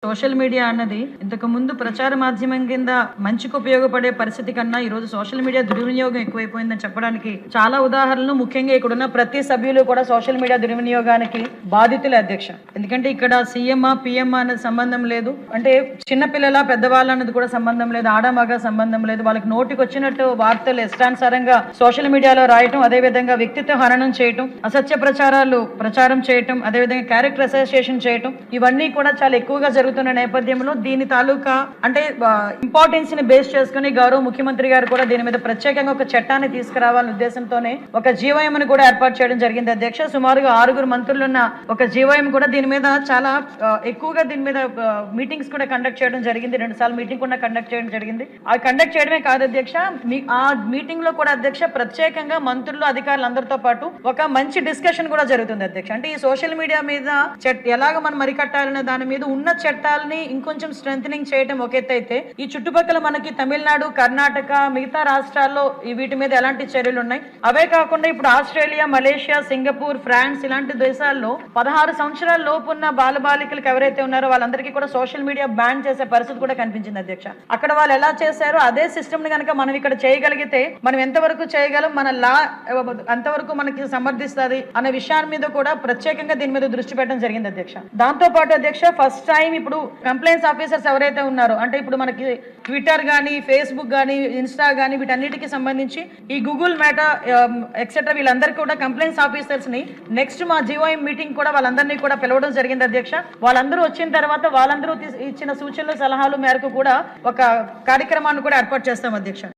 Social media అన్నది ఇంతకు ముందు ప్రచార మాధ్యమం కింద మంచికి ఉపయోగపడే పరిస్థితి కన్నా ఈ రోజు సోషల్ మీడియా దుర్వినియోగం ఎక్కువైపోయిందని చెప్పడానికి చాలా ఉదాహరణలు. ముఖ్యంగా ఇక్కడున్న ప్రతి సభ్యులు కూడా సోషల్ మీడియా దుర్వినియోగానికి బాధితులే అధ్యక్ష. ఎందుకంటే ఇక్కడ సీఎం పిఎం అనేది సంబంధం లేదు, అంటే చిన్నపిల్లల పెద్దవాళ్ళ అన్నది కూడా సంబంధం లేదు, ఆడమగ సంబంధం లేదు. వాళ్ళకి నోటికి వచ్చినట్టు వార్తలు ఇష్టానుసారంగా సోషల్ మీడియాలో రాయటం, అదేవిధంగా వ్యక్తిత్వ హననం చేయటం, అసత్య ప్రచారం చేయటం, అదేవిధంగా క్యారెక్టర్ అసోసియేషన్ చేయటం, ఇవన్నీ కూడా చాలా ఎక్కువగా జరుగుతున్న నేపథ్యంలో దీని తాలూకా అంటే ఇంపార్టెన్స్ ని బేస్ చేసుకుని గౌరవ ముఖ్యమంత్రి గారు కూడా దీని మీద ప్రత్యేకంగా ఒక చట్టాన్ని తీసుకురావాలనే ఉద్దేశంతోనే ఒక జీవోఎం ని కూడా ఏర్పాటు చేయడం జరిగింది అధ్యక్ష. సుమారుగా 6 మంత్రులున్న ఒక జీవోఎం కూడా దీని మీద చాలా ఎక్కువగా దీని మీద మీటింగ్స్ కూడా కండక్ట్ చేయడం జరిగింది. 2 సార్లు మీటింగ్ కూడా కండక్ట్ చేయడం జరిగింది. ఆ కండక్ట్ చేయడమే కాదు అధ్యక్ష, ఆ మీటింగ్ లో కూడా అధ్యక్ష ప్రత్యేకంగా మంత్రులు అధికారులు అందరితో పాటు ఒక మంచి డిస్కషన్ కూడా జరుగుతుంది అధ్యక్ష. అంటే ఈ సోషల్ మీడియా మీద ఎలాగ మనం మరికట్టాలనే దాని మీద ఉన్న చట్టాలని ఇంకొంచెం స్ట్రెంథనింగ్ చేయడం ఒక ఎత్తు అయితే, ఈ చుట్టుపక్కల మనకి తమిళనాడు, కర్ణాటక, మిగతా రాష్ట్రాల్లో వీటి మీద ఎలాంటి చర్యలు ఉన్నాయి, అవే కాకుండా ఇప్పుడు ఆస్ట్రేలియా, మలేషియా, సింగపూర్, ఫ్రాన్స్ ఇలాంటి దేశాల్లో 16 సంవత్సరాల లోపు ఉన్న బాలబాలికలకు ఎవరైతే ఉన్నారో వాళ్ళందరికీ కూడా సోషల్ మీడియా బ్యాన్ చేసే పరిస్థితి కూడా కనిపించింది అధ్యక్ష. అక్కడ వాళ్ళు ఎలా చేశారో అదే సిస్టమ్ ని కనుక మనం ఇక్కడ చేయగలిగితే మనం ఎంతవరకు చేయగలం, మన లా అంతవరకు మనకి సమర్థిస్తుంది అనే విషయాన్ని మీద కూడా ప్రత్యేకంగా దీని మీద దృష్టి పెట్టడం జరిగింది అధ్యక్ష. దాంతో పాటు అధ్యక్ష ఫస్ట్ టైం ఇప్పుడు కంప్లైంట్స్ ఆఫీసర్స్ ఎవరైతే ఉన్నారో, అంటే ఇప్పుడు మనకి ట్విట్టర్ గానీ, ఫేస్బుక్ గానీ, ఇన్స్టా గానీ వీటన్నిటికీ సంబంధించి ఈ గూగుల్ మెటా ఎక్సెట్రా వీళ్ళందరికీ కూడా కంప్లైంట్స్ ఆఫీసర్స్ ని నెక్స్ట్ మా జీవోఎం మీటింగ్ కూడా వాళ్ళందరినీ కూడా పిలవడం జరిగింది అధ్యక్ష. వాళ్ళందరూ వచ్చిన తర్వాత వాళ్ళందరూ ఇచ్చిన సూచనలు సలహాలు మేరకు కూడా ఒక కార్యక్రమాన్ని కూడా ఏర్పాటు చేస్తాం అధ్యక్ష.